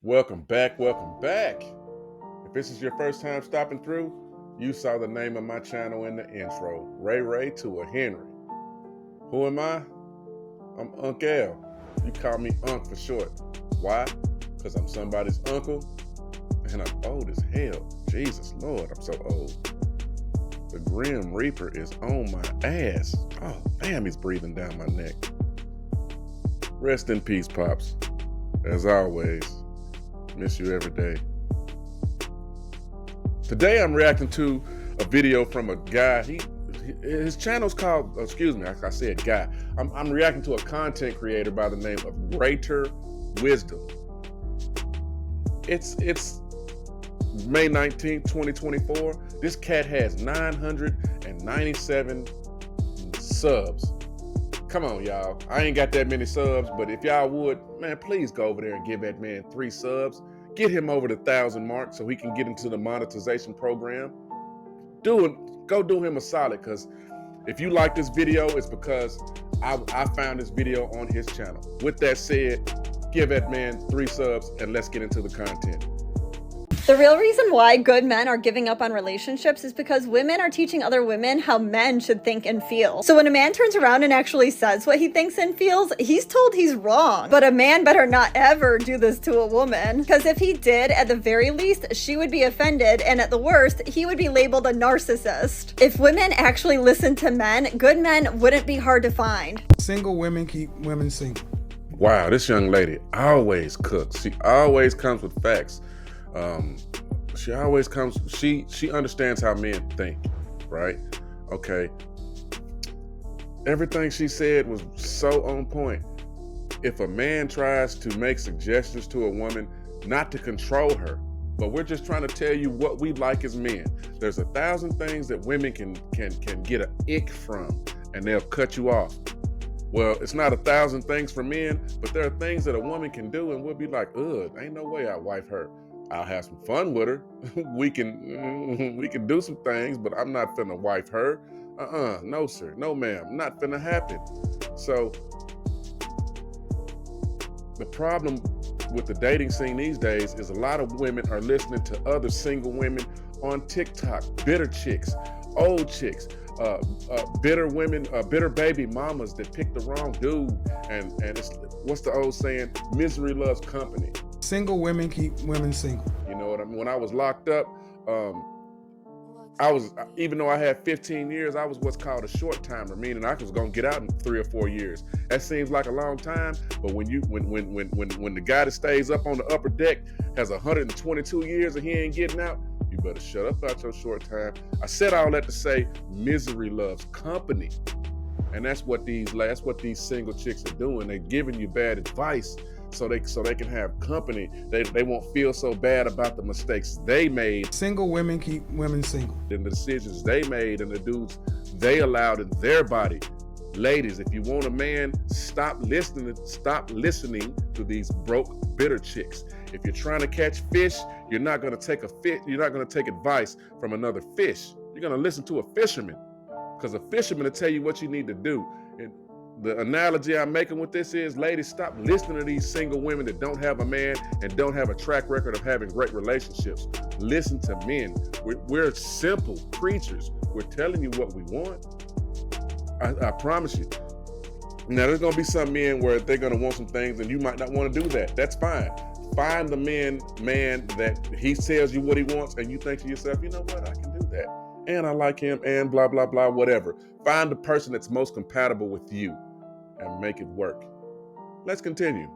Welcome back, welcome back. If this is your first time stopping through, you saw the name of my channel in the intro, Ray to a Henry. Who am I? I'm Unc L. You call me Unc for short. Why? Because I'm somebody's uncle and I'm old as hell. Jesus Lord, I'm so old. The Grim Reaper is on my ass. Oh, damn, he's breathing down my neck. Rest in peace, Pops. As always, miss you every day. Today I'm reacting to a video from a guy. His channel's called, excuse me, I said guy. I'm reacting to a content creator by the name of Greater Wisdom. It's May 19th, 2024. This cat has 997 subs. Come on, y'all. I ain't got that many subs, but if y'all would, man, please go over there and give that man 3 subs. Get him over the 1,000 mark so he can get into the monetization program. Go do him a solid, because if you like this video, it's because I found this video on his channel. With that said, give that man 3 subs and let's get into the content. The real reason why good men are giving up on relationships is because women are teaching other women how men should think and feel. So when a man turns around and actually says what he thinks and feels, he's told he's wrong. But a man better not ever do this to a woman, because if he did, at the very least, she would be offended, and at the worst, he would be labeled a narcissist. If women actually listened to men, good men wouldn't be hard to find. Single women keep women single. Wow, this young lady always cooks. She always comes with facts. She always comes, she understands how men think, right? Okay. Everything she said was so on point. If a man tries to make suggestions to a woman, not to control her, but we're just trying to tell you what we like as men. There's 1,000 things that women can get an ick from, and they'll cut you off. Well, it's not 1,000 things for men, but there are things that a woman can do, and we'll be like, ugh, ain't no way I'd wife her. I'll have some fun with her. we can do some things, but I'm not finna wife her. No sir, no ma'am, not finna happen. So the problem with the dating scene these days is a lot of women are listening to other single women on TikTok, bitter chicks, old chicks, bitter women, bitter baby mamas that picked the wrong dude, and it's, what's the old saying? Misery loves company. Single women keep women single. You know what I mean? When I was locked up, even though I had 15 years, I was what's called a short timer, meaning I was gonna get out in 3 or 4 years. That seems like a long time, but when the guy that stays up on the upper deck has 122 years and he ain't getting out, you better shut up about your short time. I said all that to say misery loves company. And that's what these single chicks are doing. They're giving you bad advice so they can have company. They won't feel so bad about the mistakes they made. Single women keep women single. And the decisions they made and the dudes they allowed in their body. Ladies, if you want a man, stop listening to these broke, bitter chicks. If you're trying to catch fish, you're not gonna take advice from another fish. You're gonna listen to a fisherman, because a fisherman will tell you what you need to do. And the analogy I'm making with this is, ladies, stop listening to these single women that don't have a man and don't have a track record of having great relationships. Listen to men. We're simple creatures. We're telling you what we want. I promise you. Now, there's gonna be some men where they're gonna want some things and you might not want to do that. That's fine. Find the man that he tells you what he wants and you think to yourself, you know what, I can do that. And I like him, and blah, blah, blah, whatever. Find the person that's most compatible with you and make it work. Let's continue.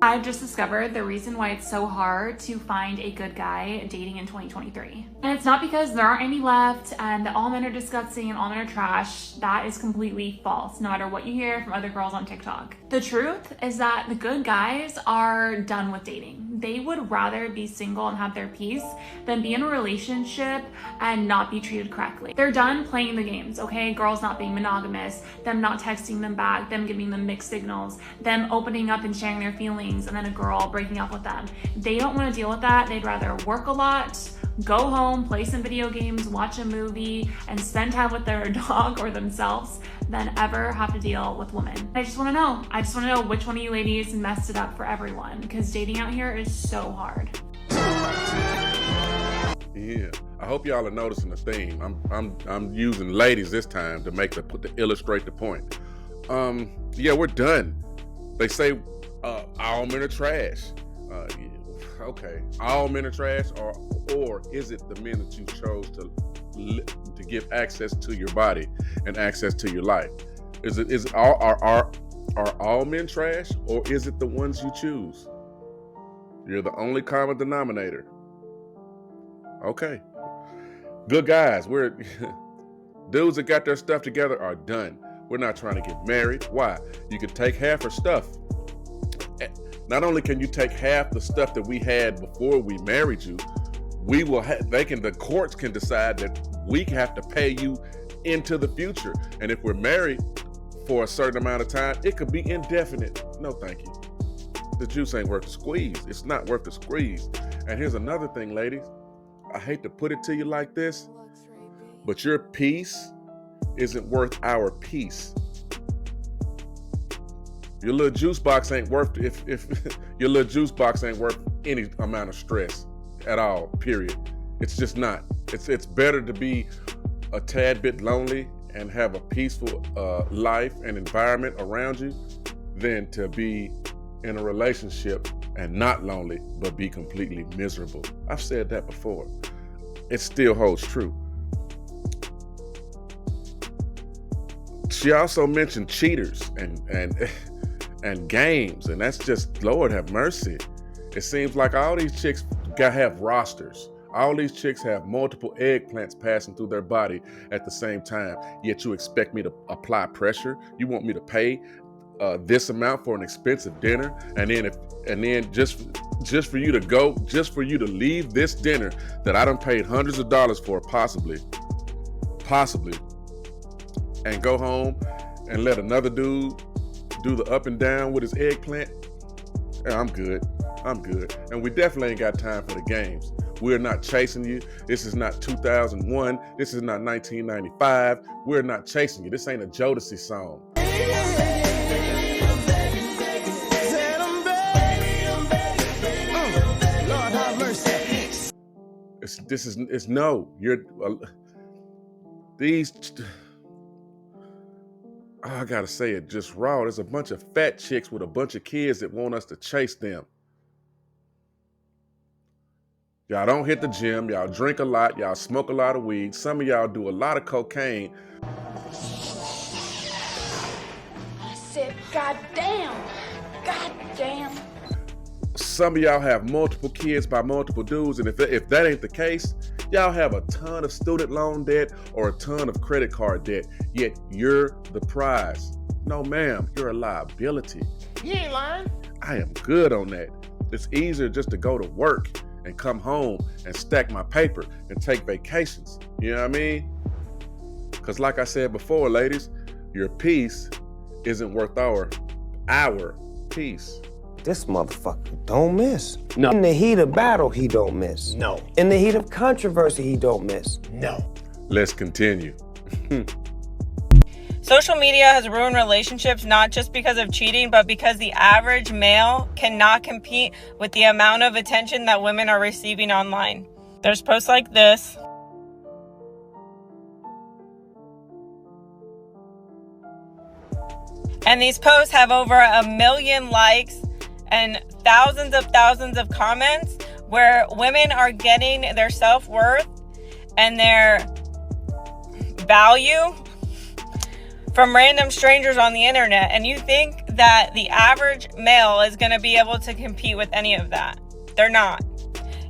I've just discovered the reason why it's so hard to find a good guy dating in 2023. And it's not because there aren't any left and that all men are disgusting and all men are trash. That is completely false, no matter what you hear from other girls on TikTok. The truth is that the good guys are done with dating. They would rather be single and have their peace than be in a relationship and not be treated correctly. They're done playing the games, okay? Girls not being monogamous, them not texting them back, them giving them mixed signals, them opening up and sharing their feelings, and then a girl breaking up with them. They don't want to deal with that. They'd rather work a lot, go home, play some video games, watch a movie, and spend time with their dog or themselves than ever have to deal with women. I just want to know. I just want to know which one of you ladies messed it up for everyone, because dating out here is so hard. Yeah, I hope y'all are noticing the theme. I'm using ladies this time to illustrate the point. Yeah, we're done. They say all men are trash. Yeah, okay, all men are trash, or is it the men that you chose to give access to your body and access to your life? Are all men trash, or is it the ones you choose? You're the only common denominator. Okay. Good guys, dudes that got their stuff together are done. We're not trying to get married. Why? You can take half our stuff. Not only can you take half the stuff that we had before we married you, the courts can decide that we have to pay you into the future. And if we're married for a certain amount of time, it could be indefinite. No, thank you. The juice ain't worth the squeeze. It's not worth the squeeze. And here's another thing, ladies. I hate to put it to you like this, but your peace isn't worth our peace. Your little juice box ain't worth if your little juice box ain't worth any amount of stress at all, period. It's just not. It's better to be a tad bit lonely and have a peaceful life and environment around you than to be in a relationship and not lonely, but be completely miserable. I've said that before. It still holds true. She also mentioned cheaters and games, and that's just, Lord have mercy. It seems like all these chicks have rosters. All these chicks have multiple eggplants passing through their body at the same time, yet you expect me to apply pressure? You want me to pay this amount for an expensive dinner, and then just for you to leave this dinner that I done paid hundreds of dollars for, possibly, and go home and let another dude do the up and down with his eggplant? Yeah, I'm good. And we definitely ain't got time for the games. We're not chasing you. This is not 2001. This is not 1995. We're not chasing you. This ain't a Jodeci song. It's no. I gotta say it just raw. There's a bunch of fat chicks with a bunch of kids that want us to chase them. Y'all don't hit the gym. Y'all drink a lot. Y'all smoke a lot of weed. Some of y'all do a lot of cocaine. I said, God damn. Some of y'all have multiple kids by multiple dudes, and if that ain't the case, y'all have a ton of student loan debt or a ton of credit card debt, yet you're the prize. No, ma'am, you're a liability. You ain't lying. I am good on that. It's easier just to go to work and come home and stack my paper and take vacations. You know what I mean? Because like I said before, ladies, your peace isn't worth our peace. This motherfucker don't miss. No. In the heat of battle, he don't miss. No. In the heat of controversy, he don't miss. No. Let's continue. Social media has ruined relationships not just because of cheating, but because the average male cannot compete with the amount of attention that women are receiving online. There's posts like this. And these posts have over 1 million likes and thousands of comments where women are getting their self-worth and their value from random strangers on the internet. And you think that the average male is going to be able to compete with any of that. They're not.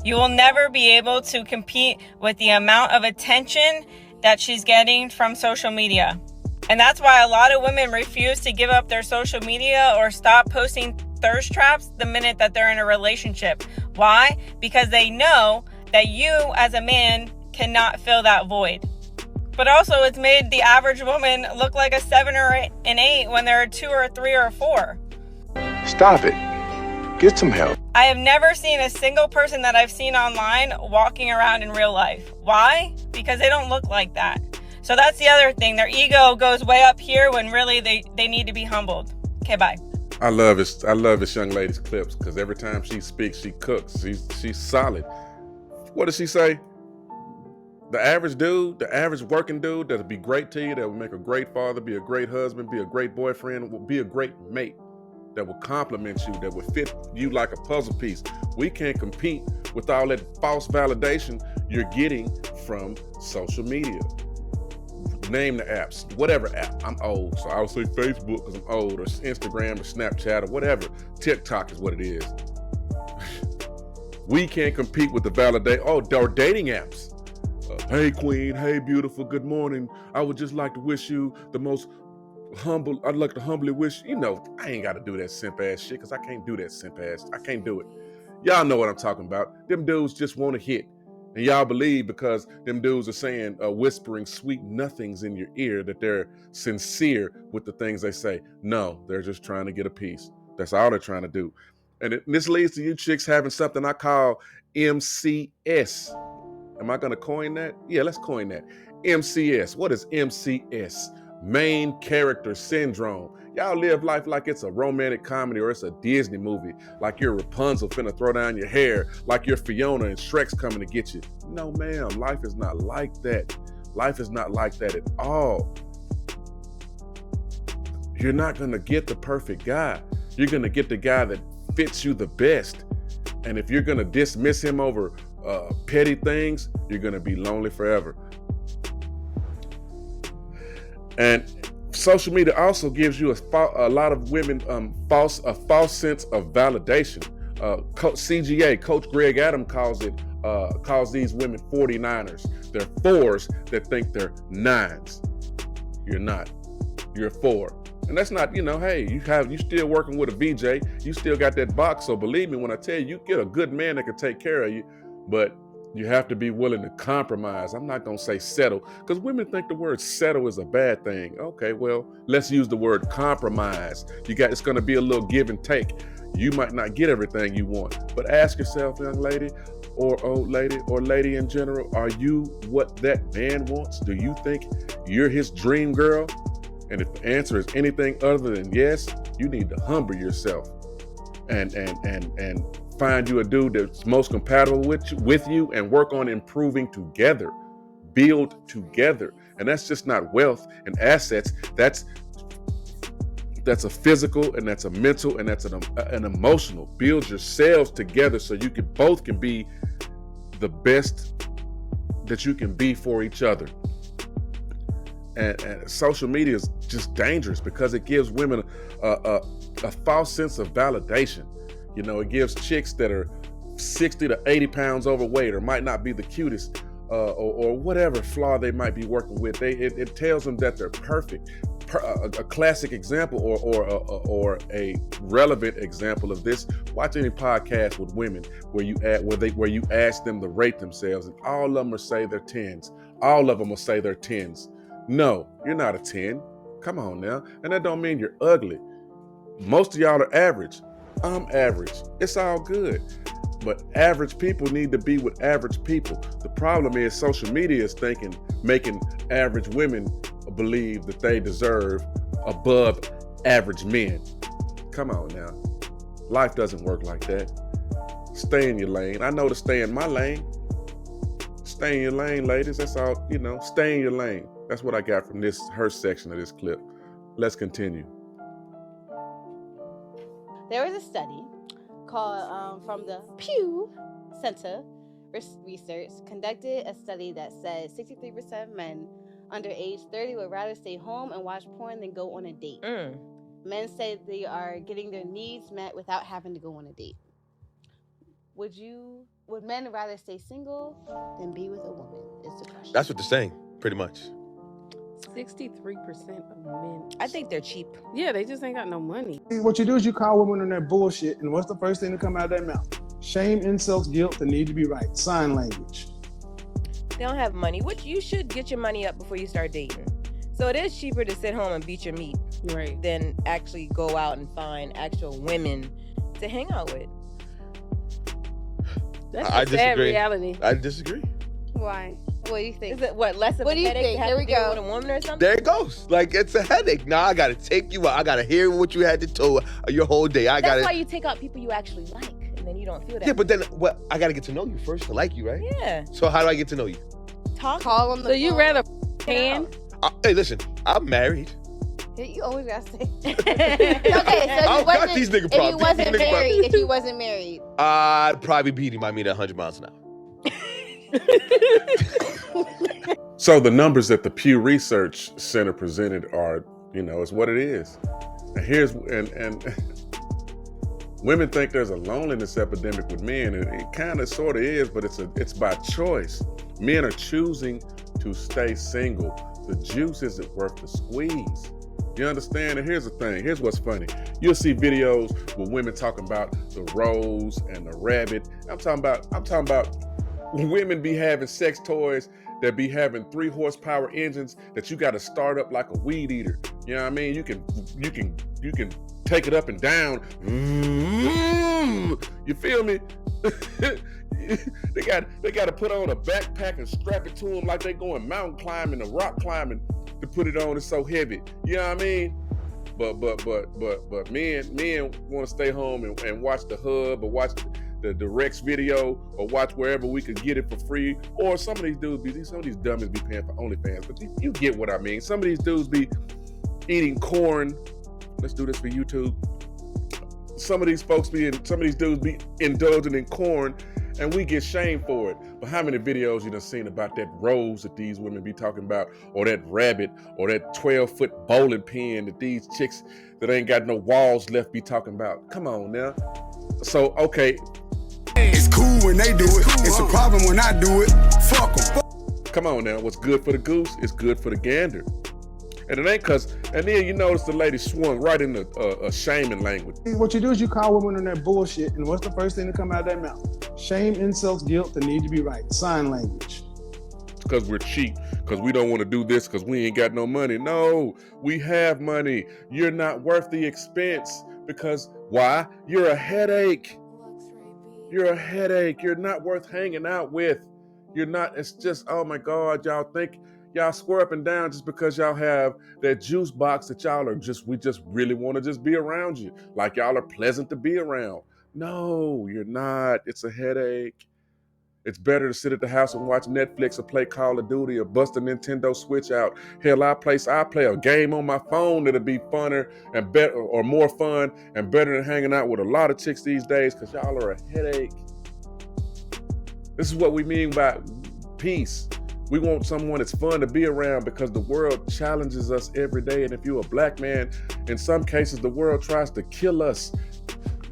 You will never be able to compete with the amount of attention that she's getting from social media. And that's why a lot of women refuse to give up their social media or stop posting thirst traps the minute that they're in a relationship. Why? Because they know that you as a man cannot fill that void. But also it's made the average woman look like a 7 or an 8 when they're a 2 or a 3 or a 4. Stop it. Get some help. I have never seen a single person that I've seen online walking around in real life. Why? Because they don't look like that. So that's the other thing. Their ego goes way up here when really they need to be humbled. Okay, bye. I love this young lady's clips because every time she speaks, she cooks. She's solid. What does she say? The average dude, the average working dude that'll be great to you, that will make a great father, be a great husband, be a great boyfriend, will be a great mate, that will compliment you, that will fit you like a puzzle piece. We can't compete with all that false validation you're getting from social media. Name the apps, whatever app. I'm old, so I'll say Facebook because I'm old, or Instagram, or Snapchat, or whatever. TikTok is what it is. We can't compete with the or dating apps. Hey queen, hey beautiful, good morning. I would just like to wish you the most humble, I'd like to humbly wish, I ain't got to do that simp ass shit because I can't do that simp ass. I can't do it. Y'all know what I'm talking about. Them dudes just want to hit. And y'all believe because them dudes are saying, whispering sweet nothings in your ear, that they're sincere with the things they say. No, they're just trying to get a piece. That's all they're trying to do. And this leads to you chicks having something I call MCS. Am I going to coin that? Yeah, let's coin that. MCS. What is MCS? Main character syndrome. Y'all live life like it's a romantic comedy or it's a Disney movie, like you're Rapunzel finna throw down your hair, like you're Fiona and Shrek's coming to get you. No, ma'am, life is not like that. Life is not like that at all. You're not gonna get the perfect guy. You're gonna get the guy that fits you the best. And if you're gonna dismiss him over petty things, you're gonna be lonely forever. And social media also gives you a lot of women a false sense of validation. CGA, Coach Greg Adams calls these women 49ers. They're 4s that think they're 9s. You're not. You're a 4. And that's not, hey, you still working with a VJ. You still got that box. So believe me when I tell you get a good man that can take care of you, but you have to be willing to compromise. I'm not going to say settle because women think the word settle is a bad thing. Okay, well, let's use the word compromise. It's going to be a little give and take. You might not get everything you want, but ask yourself, young lady or old lady or lady in general, are you what that man wants? Do you think you're his dream girl? And if the answer is anything other than yes, you need to humble yourself and find you a dude that's most compatible with you and work on improving together, build together. And that's just not wealth and assets. That's a physical and that's a mental and that's an emotional. Build yourselves together so you both can be the best that you can be for each other. And social media is just dangerous because it gives women a false sense of validation. It gives chicks that are 60 to 80 pounds overweight or might not be the cutest or whatever flaw they might be working with. It tells them that they're perfect. A classic example or a relevant example of this, watch any podcast with women where you ask them to rate themselves and all of them will say they're 10s. All of them will say they're 10s. No, you're not a 10. Come on now. And that don't mean you're ugly. Most of y'all are average. I'm average. It's all good. But average people need to be with average people. The problem is social media is making average women believe that they deserve above average men. Come on now. Life doesn't work like that. Stay in your lane. I know to stay in my lane. Stay in your lane, ladies. That's all, stay in your lane. That's what I got from her section of this clip. Let's continue. There was a study called from the Pew Center Research conducted a study that said 63% of men under age 30 would rather stay home and watch porn than go on a date. Men say they are getting their needs met without having to go on a date. Would men rather stay single than be with a woman is the question. That's what they're saying, pretty much. 63% of men. I think they're cheap. Yeah, they just ain't got no money. What you do is you call women on their bullshit, and what's the first thing to come out of their mouth? Shame, insults, guilt, the need to be right. Sign language. They don't have money, which you should get your money up before you start dating. So it is cheaper to sit home and beat your meat than actually go out and find actual women to hang out with. That's a sad reality. I disagree. Why? What do you think? Is it what less of What a do you headache think? to have Here to we deal go. with a woman or something? There it goes. Like, it's a headache. Now I gotta take you out. I gotta hear what you had to tell your whole day. That's why you take out people you actually like, and then you don't feel that. Yeah, but then I gotta get to know you first to like you, right? Yeah. So how do I get to know you? Call on the So you phone. rather can? Hey, listen, I'm married. You always gotta say. I don't got these nigga problems. If you wasn't married, I'd probably beat him. I mean, 100 miles an hour. So the numbers that the Pew Research Center presented are, it's what it is. And women think there's a loneliness epidemic with men, and it kind of sort of is, but it's by choice. Men are choosing to stay single. The juice isn't worth the squeeze. You understand? And here's the thing. Here's what's funny. You'll see videos with women talking about the rose and the rabbit. I'm talking about women be having sex toys that be having 3 horsepower engines that you got to start up like a weed eater. You know what I mean? You can take it up and down. You feel me? They got to put on a backpack and strap it to them like they going mountain climbing or rock climbing to put it on. It's so heavy. You know what I mean? But men want to stay home and watch the Hub or watch the Rex video or watch wherever we could get it for free. Or some of these dudes some of these dummies be paying for OnlyFans. But you get what I mean. Some of these dudes be eating corn. Let's do this for YouTube. Some of these dudes be indulging in corn, and we get shamed for it. But how many videos you done seen about that rose that these women be talking about, or that rabbit, or that 12-foot bowling pin that these chicks that ain't got no walls left be talking about? Come on now. So, okay. It's cool when they do it. It's a problem when I do it. Fuck them. Come on now. What's good for the goose is good for the gander. And it ain't and then you notice the lady swung right into a shaming language. What you do is you call women on that bullshit, and what's the first thing to come out of their mouth? Shame, insults, guilt, the need to be right. Sign language. Because we're cheap, because we don't want to do this, because we ain't got no money. No, we have money. You're not worth the expense. Because why? You're a headache. You're a headache. You're not worth hanging out with. You're not. It's just, oh my God, y'all think y'all square up and down just because y'all have that juice box that y'all are we just really want to just be around you. Like y'all are pleasant to be around. No, you're not. It's a headache. It's better to sit at the house and watch Netflix or play Call of Duty or bust a Nintendo Switch out. Hell, I play a game on my phone that'll be funner and better or more fun and better than hanging out with a lot of chicks these days because y'all are a headache. This is what we mean by peace. We want someone that's fun to be around because the world challenges us every day. And if you're a black man, in some cases, the world tries to kill us.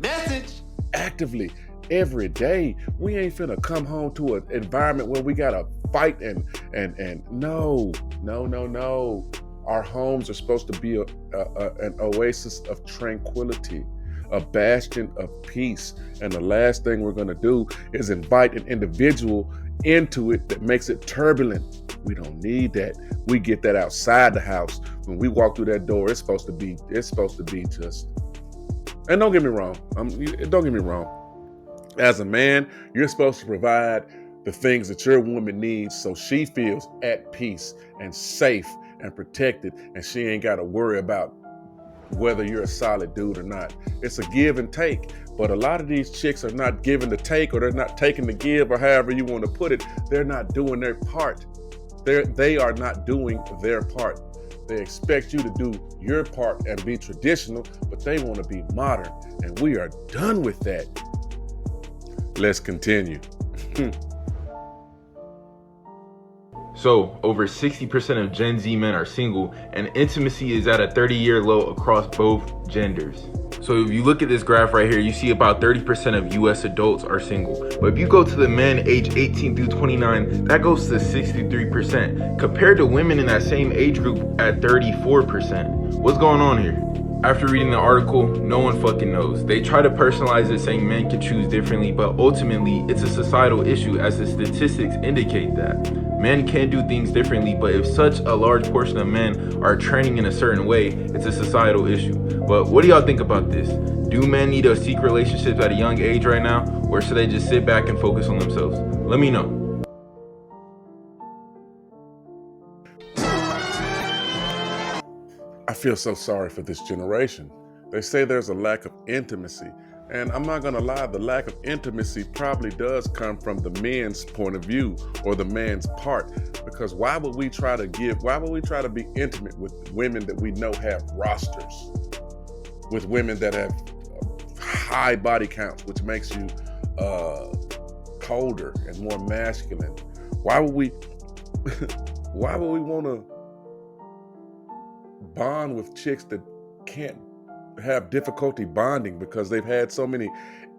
Message. Actively. Every day. We ain't finna come home to an environment where we gotta fight and no. Our homes are supposed to be an oasis of tranquility, a bastion of peace. And the last thing we're gonna do is invite an individual into it that makes it turbulent. We don't need that. We get that outside the house. When we walk through that door, it's supposed to be just. And don't get me wrong. As a man, you're supposed to provide the things that your woman needs so she feels at peace and safe and protected, and she ain't got to worry about whether you're a solid dude or not. It's a give and take, but a lot of these chicks are not giving the take, or they're not taking the give, or however you want to put it. They're not doing their part. They are not doing their part. They expect you to do your part and be traditional, but they want to be modern, and we are done with that. Let's continue. So, over 60% of Gen Z men are single, and intimacy is at a 30-year low across both genders. So if you look at this graph right here, you see about 30% of US adults are single. But if you go to the men age 18 through 29, that goes to 63%, compared to women in that same age group at 34%. What's going on here? After reading the article, no one fucking knows. They try to personalize it saying men can choose differently, but ultimately it's a societal issue as the statistics indicate that. Men can do things differently, but if such a large portion of men are trending in a certain way, it's a societal issue. But what do y'all think about this? Do men need to seek relationships at a young age right now, or should they just sit back and focus on themselves? Let me know. feel so sorry for this generation. They say there's a lack of intimacy. And I'm not gonna lie, the lack of intimacy probably does come from the men's point of view or the man's part. Because why would we try to be intimate with women that we know have rosters? With women that have high body counts, which makes you colder and more masculine. Why would we want to bond with chicks that can't have difficulty bonding because they've had so many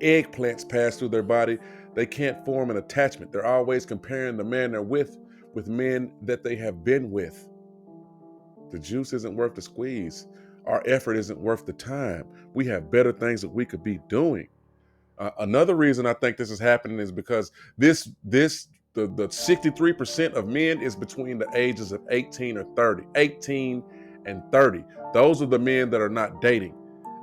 eggplants pass through their body, they can't form an attachment. They're always comparing the man they're with men that they have been with. The juice isn't worth the squeeze. Our effort isn't worth the time. We have better things that we could be doing. Another reason I think this is happening is because the 63% of men is between the ages of 18 or 30. 18 and 30. Those are the men that are not dating.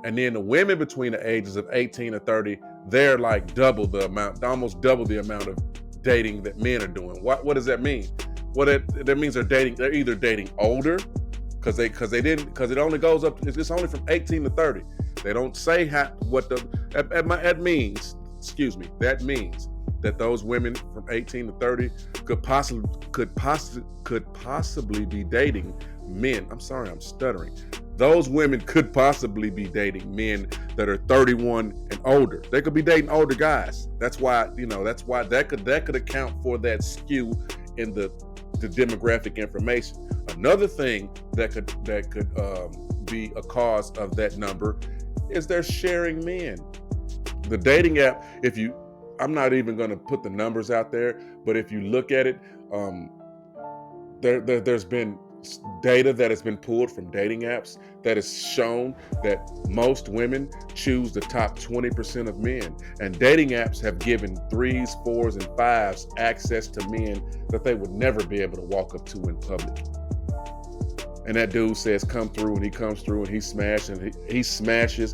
And then the women between the ages of 18 and 30, they're like almost double the amount of dating that men are doing. What does that mean? Well, that means they're either dating older, because it only goes up, it's only from 18 to 30. They don't say that means that those women from 18 to 30 could possibly be dating men. I'm sorry, I'm stuttering. Those women could possibly be dating men that are 31 and older. They could be dating older guys. That's why that could account for that skew in the demographic information. Another thing that could be a cause of that number is they're sharing men. The dating app, I'm not even going to put the numbers out there, but if you look at it, there's been data that has been pulled from dating apps that has shown that most women choose the top 20% of men. And dating apps have given 3s, 4s, and 5s access to men that they would never be able to walk up to in public. And that dude says, come through, and he comes through and he smashes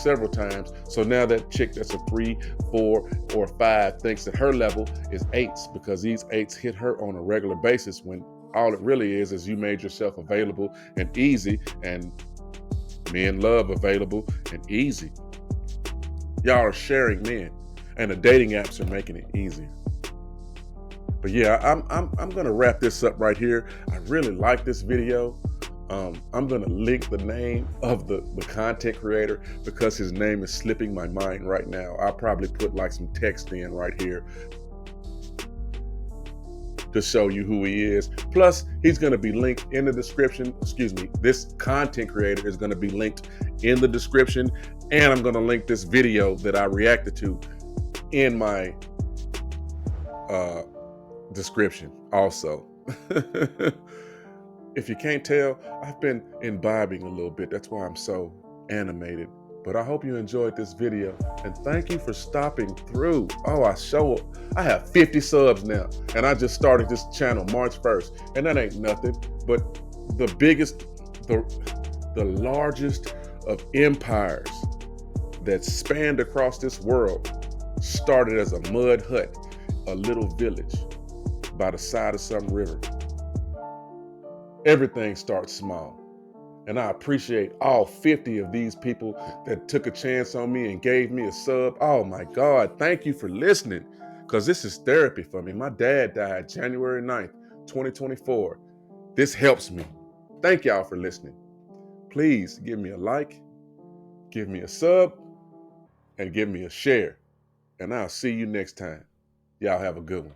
several times. So now that chick that's a 3, 4, or 5 thinks that her level is 8s because these 8s hit her on a regular basis, when all it really is you made yourself available and easy, and men love available and easy. Y'all are sharing men, and the dating apps are making it easier. But yeah, I'm gonna wrap this up right here. I really like this video. I'm gonna link the name of the content creator because his name is slipping my mind right now. I'll probably put like some text in right here to show you who he is. Plus, he's gonna be linked in the description. This content creator is gonna be linked in the description, and I'm gonna link this video that I reacted to in my description also. If you can't tell, I've been imbibing a little bit. That's why I'm so animated. But I hope you enjoyed this video, and thank you for stopping through. Oh, I have 50 subs now, and I just started this channel March 1st, and that ain't nothing. But the largest of empires that spanned across this world started as a mud hut, a little village by the side of some river. Everything starts small. And I appreciate all 50 of these people that took a chance on me and gave me a sub. Oh my God, thank you for listening, because this is therapy for me. My dad died January 9th, 2024. This helps me. Thank y'all for listening. Please give me a like, give me a sub, and give me a share. And I'll see you next time. Y'all have a good one.